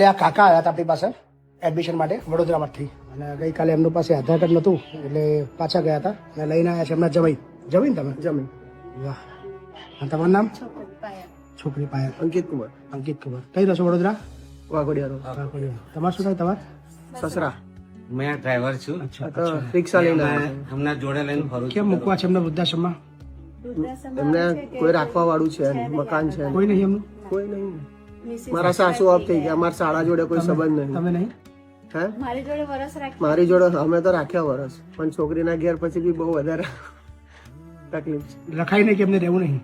આ કાકા આવ્યા હતા આપણી પાસે એડમિશન માટે વડોદરામાંથી અને ગઈકાલે એમનું પાસે આધાર કાર્ડ નહોતું એટલે પાછા ગયા હતા અને લઈને આવ્યા છે એમના જમાઈ જમીન તમે જમીન વાહ અને તમારું નામ છોકરી પાયલ અંકિત કુમાર કઈ રહો છો વડોદરા વાઘોડિયા તમારે શું થાય તમારે સસરા મેં ડ્રાઈવર છું. રિક્ષા લઈને હમણાં જોડે લઈને ફરું કેમ મૂકવા છે એમને વૃદ્ધાશ્રમમાં એમને કોઈ રાખવા વાળું છે મકાન છે કોઈ નહીં એમનું કોઈ નહીં મારા સાસુ ઓફ થઈ ગયા અમારા શાળા જોડે કોઈ સંબંધ નહીં તમે નહીં હે મારી જોડે અમે તો રાખ્યા વરસ પણ છોકરીના ઘેર પછી બી બહુ વધારે તકલીફ છે લખાઈ નહીં કે એમને રહેવું નહીં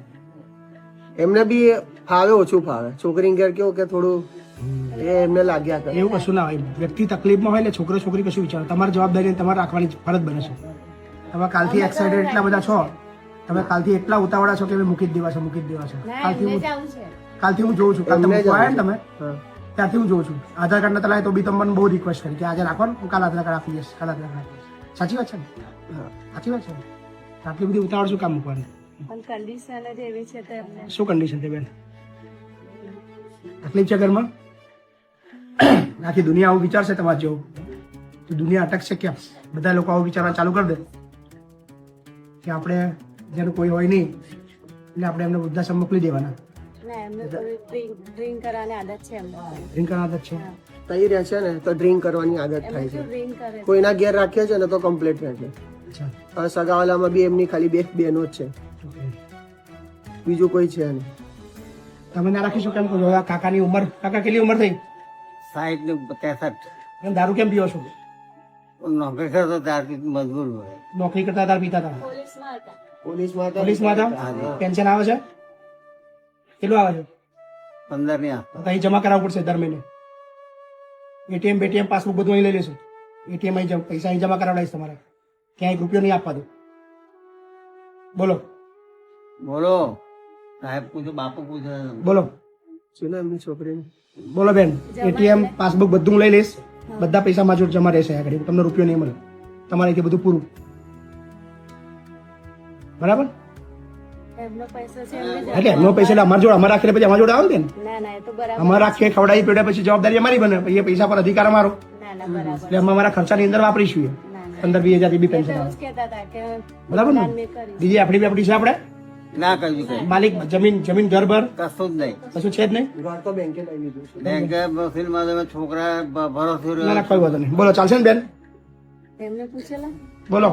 એમને બી ફાવે ઓછું ફાવે છોકરીને ઘેર કેવું કે થોડું એ એમને લાગ્યા કરે એવું કશું ના હોય વ્યક્તિ તકલીફમાં હોય એટલે છોકરો છોકરી કશું વિચારો તમારી જવાબદારી તમારે રાખવાની ફરજ બને છે તમે કાલથી એક્સાઇટેડ એટલા બધા છો તમે કાલથી એટલા ઉતાવળા છો કે મૂકી જ દેવા છે કાલથી હું જોઉં છું કાલ તમે આવ્યા ને તમે ત્યારથી હું જોઉં છું આધાર કાર્ડ નતા લાવે તો બી તમને બહુ રિક્વેસ્ટ કરી કે આજે રાખવાનું હું કાલ આધાર કાર્ડ આપી દઈશ કાલ આધાર કાર્ડ આપી દઈશ સાચી વાત છે ને સાચી વાત છે ને આટલી બધી ઉતાવળ શું કામ મૂકવાની શું કન્ડિશન છે બેન તકલીફ છે ઘરમાં આખી દુનિયા આવું વિચારશે તમારે જેવું તો દુનિયા અટકશે ક્યાં બધા લોકો આવું વિચારવા ચાલુ કરી દે કે આપણે જેનું કોઈ હોય નહીં એટલે આપણે એમને વૃદ્ધાશ્રમ મોકલી દેવાના ડ્રિંક કરવાની આદત છે ડ્રિંક કરવાની આદત છે તઈ રહે છે ને તો ડ્રિંક કરવાની આદત થાય છે કોઈના ઘેર રાખીએ છે ને તો કમ્પ્લીટ રહે છે અચ્છા સગાવાલામાં બી એમની ખાલી બે બહેનો જ છે બીજું કોઈ છે નહીં તમે ના રાખીશું કેમ કહો છો કાકાની ઉંમર કાકા કેટલી ઉંમર થઈ 60 ને 63. તમે દારૂ કેમ પીવો છો નોકરી કરતો ત્યારથી મજબૂર હોય. નોકરી કરતા દારૂ પીતા હતા પોલીસમાં પોલીસમાં હતા પેન્શન આવે છે કેટલું આવે છે 15 ની આસપાસ. તો અહીં જમા કરાવવું પડશે દર મહિને એટીએમ બેટીએમ પાસબુક બધું અહીં લઈ લેશું એટીએમ અહીં પૈસા અહીં જમા કરાવડાવીશ તમારે ક્યાંય રૂપિયો નહીં આપવા દો બોલો બોલો સાહેબ પૂછો બાપુ પૂછો. બોલો ચલો એમની છોકરીને બોલો બેન એટીએમ પાસબુક બધું હું લઈ લઈશ બધા પૈસા મારા જોડે જમા રહેશે આગળ તમને રૂપિયો નહીં મળે તમારે અહીંથી બધું પૂરું બરાબર એટલે એમનો પૈસા એટલે અમારા જોડે અમારે રાખીને પછી અમારા જોડે આવે ને અમારે રાખીએ ખવડાવી પેડે પછી જવાબદારી અમારી બને પછી એ પૈસા પર અધિકાર અમારો એટલે અમે અમારા ખર્ચાની અંદર વાપરીશું 15-20 હજાર બી પેન્શન આવે બરાબર ને બીજી આપણી છે આપણે ના કહ્યું કઈ માલિક જમીન ઘર ભર કશું જ નહીં. કશું છે જ નહીં ઘર તો બેંકે લઈ લીધું છે બેંકે ફિલ્મમાં તમે છોકરા ભરોસે ના ના કોઈ વાંધો નહીં બોલો ચાલશે ને બેન બોલો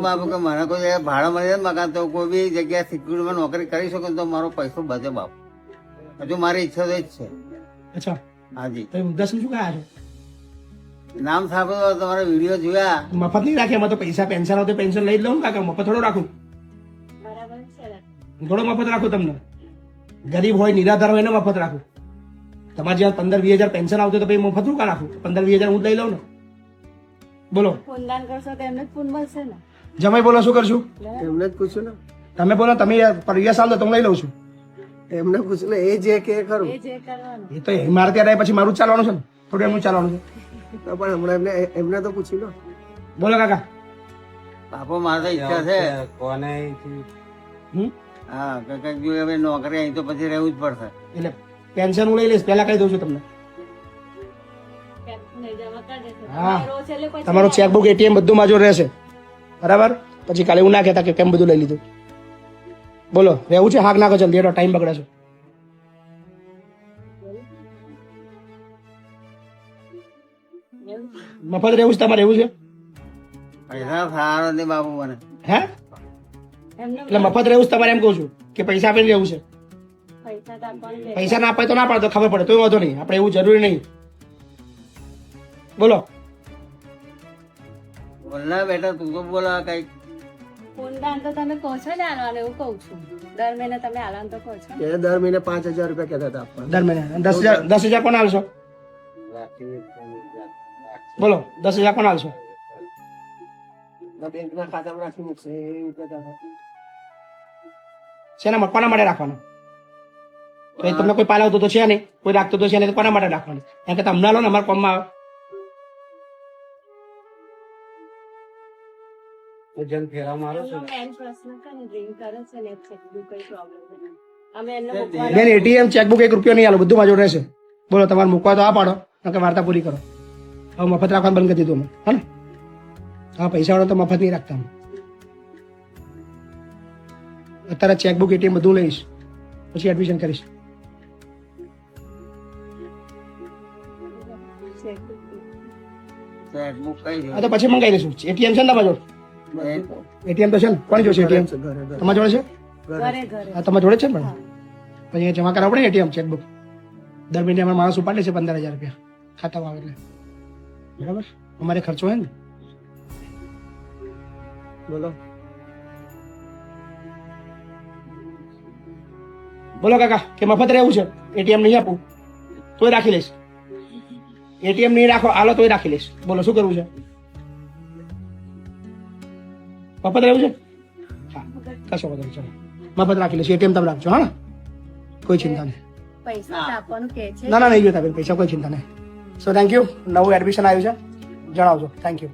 બાપુ કે મને કોઈ ભાડા મળી જાય મકાન તો કોઈ બી જગ્યાએ સિક્યુરિટીમાં નોકરી કરી શકો તો મારો પૈસો બચે બાપુ. હજુ મારી ઈચ્છા તો જ છે. અચ્છા હાજી તો વૃદ્ધાશ્રમ શું કયા છો નામ સાંભળ્યું તમારા વિડીયો જોયા. મફત નહીં રાખે એમાં તો પૈસા પેન્શન આવે તો પેન્શન લઈ જ લઉં કાકા મફત થોડો રાખું થોડો મફત રાખું તમને ગરીબ હોય નિરાધાર હોય એને મફત રાખું તમારે જ્યાં 15-20 હજાર પેન્શન આવતું તો પછી મફત શું કા રાખું 15-20 હજાર હું જ લઈ લઉં ને બોલો જમાઈ બોલો શું કરશું એમને જ પૂછ્યું ને તમે બોલો તમે પરવિયા સાલ તો હું લઈ લઉં છું એમને પૂછ્યું ને એ જે કે ખરું એ તો મારે ત્યાં પછી મારું જ ચાલવાનું છે ને થોડું એમનું ચાલવાનું છે તો પણ હમણાં એમને તો પૂછી લો બોલો કાકા બાપુ મારે તો ઈચ્છા છે હમ હા કંઈક જો હવે નોકરી અહીં તો પછી રહેવું જ પડશે. એટલે પેન્શન હું લઈ લઈશ પહેલા કહી દઉં છું તમને હા તમારું ચેકબુક એટીએમ બધું માજો રહેશે બરાબર પછી કાલે એવું ના કહેતા કે કેમ બધું લઈ લીધું બોલો રહેવું છે હાક નાખો જલ્દી ટાઈમ બગડે છે મફત રહેવું છે તમારે એવું છે પૈસા સારા નથી બાપુ મને. હે એટલે મફત રહેવું છે તમારે એમ કહું છું કે પૈસા આપીને રહેવું છે પૈસા ના અપાય તો ના પાડે તો ખબર પડે તો વાંધો નહીં આપણે એવું જરૂરી નહીં બોલો બોલના બેટા તું તો બોલા કઈક. તમે કહો છો ને આલવાનું એવું કઉ છું દર મહિને તમે આલવાનું તો કહો છો એ દર મહિને 5,000 રૂપિયા કહેતા હતા આપવા દર મહિને 10,000 કોણ આવશો બોલો 10,000 કોણ આવશો બેંકના ખાતામાં રાખી મૂકશે એવું કહેતા હતા શેના કોના માટે રાખવાનું તો તમને કોઈ પાલાવતો તો છે નહીં કોઈ રાખતો તો છે નહીં તો કોના માટે રાખવાનું એમ કે તમને લો ને અમારા કોમમાં આવે બેન એટીએમ ચેકબુક 1 રૂપિયો નહીં આલો બધું મારી જોડે રહેશે બોલો તમારે મૂકવા તો આ પાડો કે વાર્તા પૂરી કરો. હવે મફત રાખવાનું બંધ કરી દીધું અમે, હા ને? હા, પૈસા વાળો તો મફત નહીં રાખતા અમે. અત્યારે ચેકબુક એટીએમ બધું લઈશ, પછી એડમિશન કરીશ. ચેકબુક કઈ હા તો પછી મંગાવી દઈશું. એટીએમ છે ને તમારા જોડે? એટીએમ તો છે ને? કોણ જોશે એટીએમ? તમારા જોડે છે? ઘરે ઘરે હા, તમારા જોડે જ છે ને? પણ પછી જમા કરાવવું પડે એટીએમ ચેકબુક. દર મહિને અમારા માણસ ઉપાડે છે 15,000 રૂપિયા ખાતામાં આવે એટલે. બરાબર, અમારે ખર્ચો હોય ને. બોલો બોલો કાકા, કે મફત રહેવું છે? એટીએમ નહીં આપું તોય રાખી લઈશ. એટીએમ નહીં રાખો આલો તોય રાખી લઈશ. બોલો શું કરવું છે? મફત રહેવું છે? હા, કશો વાંધો નહીં, ચલો મફત રાખી લઈશ. એટીએમ તમે રાખજો, હા? કોઈ ચિંતા નહીં. પૈસા જ આપવાનું કે છે. ના નહીં જોતા બેન પૈસા, કોઈ ચિંતા નહીં. So thank you. નવું એડમિશન આવ્યું છે, જણાવજો. Thank you.